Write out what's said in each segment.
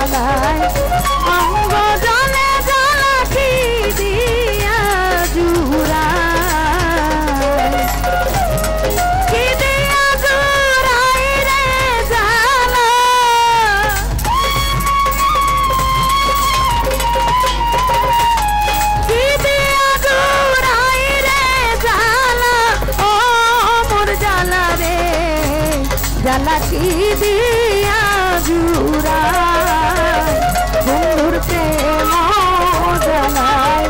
জ্বালায় অঙ্গ জলে জ্বালাকি দিয়া জুড়ায় কি দিয়া জুড়াই রে জ্বালা কি দিয়া জুড়াই রে জ্বালা ও মোর জ্বালা রে জ্বালা কি দিয়া জুড়ায় বন্ধুর প্রেম জ্বালায়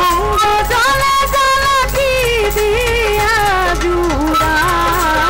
অঙ্গ জলে জ্বালা কি দিয়া জুড়ায়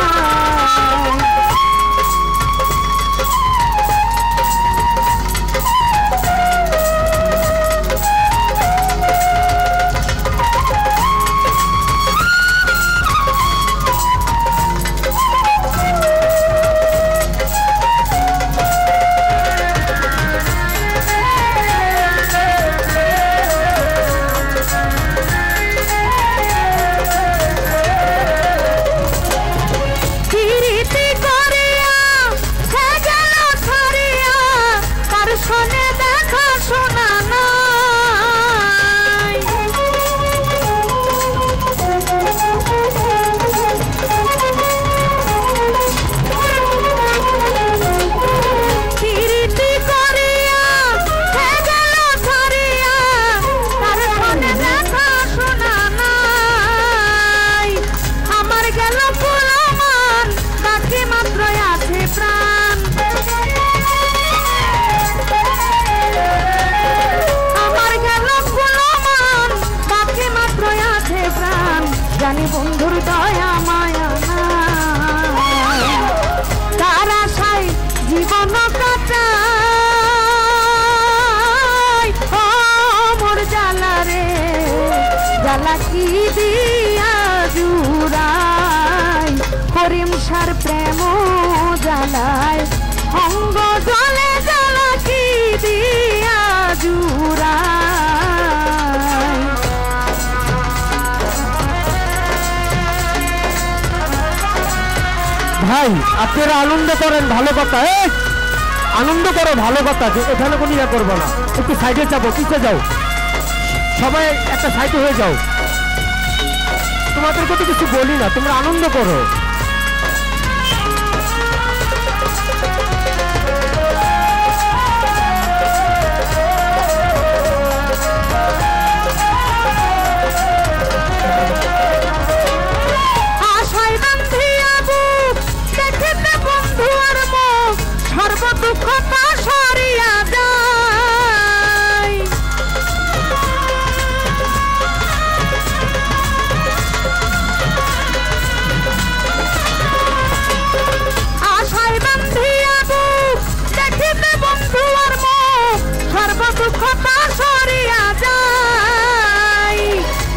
জানি বন্ধুর দয়া মায়া নাই তার আশায় জীবন কাটাই ও মোর জ্বালা রে জ্বালা কি দিয়া জুড়াই করিম সার প্রেম জ্বালায় অঙ্গ জলে জ্বালা কি দিয়া জুড়াই ভাই আপনারা আনন্দ করেন ভালো কথা আনন্দ করো ভালো কথা এখানে কোনো ইয়া করবো না একটু সাইডে যাবো পিছিয়ে যাও সবাই একটা সাইডে হয়ে যাও তোমাদেরকে তো কিছু বলি না তোমরা আনন্দ করো দুঃখ সরিয়া যায় আশায় বান্ধিয়া বুক দেখিতে বন্ধু আর মুখ সর্ব দুঃখ সরিয়া যায়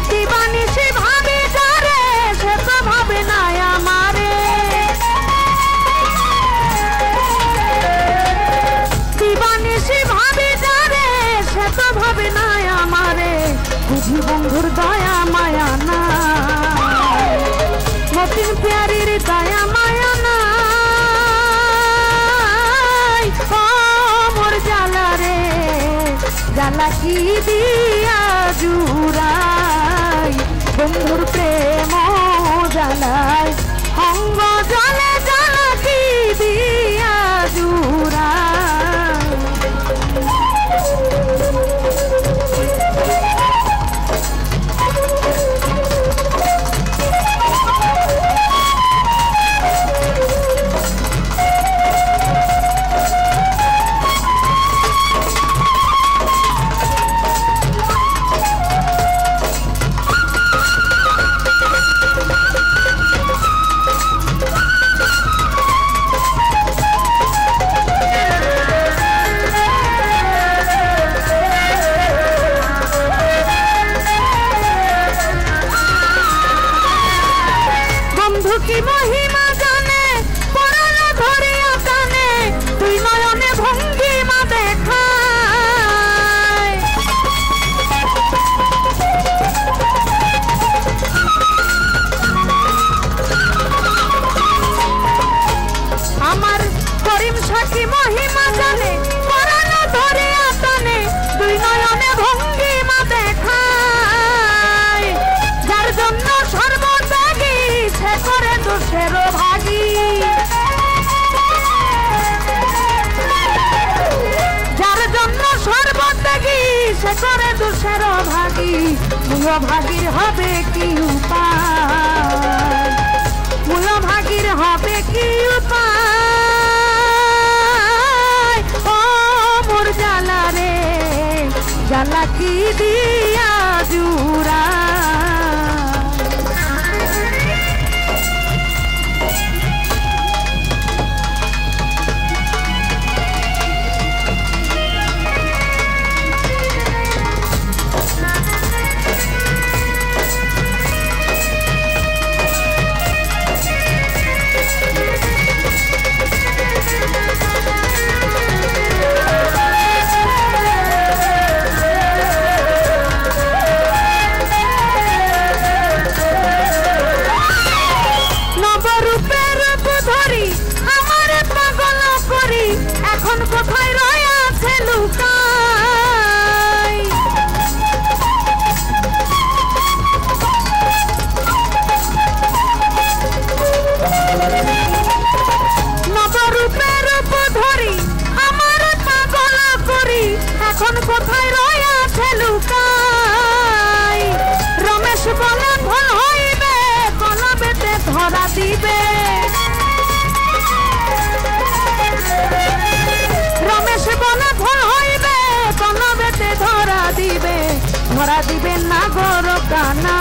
দিবানিশি ভাবি যারে সে তো ভাবে নাই আমারে দিবানিশি ভাবি যারে সে তো ভাবে নাই আমারে বুঝি বন্ধুর দয়া মায়া না মতিন প্যারির দয়া মায়া নাই ও মোর জ্বালা রে জ্বালা কি দিয়া জুড়াই বন্ধুর প্রেম জ্বালায় অঙ্গ জলে জ্বালা কি দিয়া জুড়াই প্রিয় ভাগীর হবে কি উপায়, প্রিয় ভাগীর হবে কি উপায়, ও মোর জ্বালা রে জ্বালা কি দিয়া জুড়া। এখন কোথায় রয়েছে লুকাই, নবরূপে রূপ ধরি আমার পাগল করি, এখন কোথায় রয়েছে লুকাই। রমেশ বলে ভুল হইবে কলবেতে ধরা দিবে, রমেশ বলে ভুল হইবে কলবেতে ধরা দিবে, ধরা দিবে না গর কানা,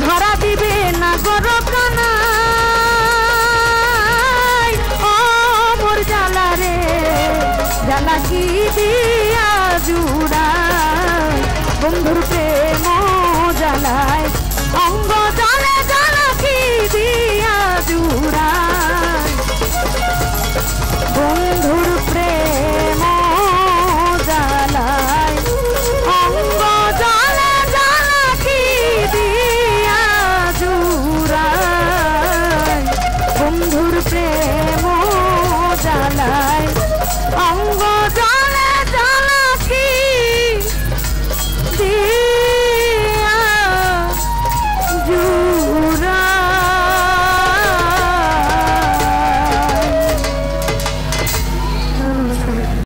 ধরা দিবে না গর কানা। ও মোর জ্বালা রে জ্বালা কি দিয়া জুড়া, বন্ধুর প্রেম জ্বালায় অঙ্গ জ্বালা জ্বালা কি দিয়া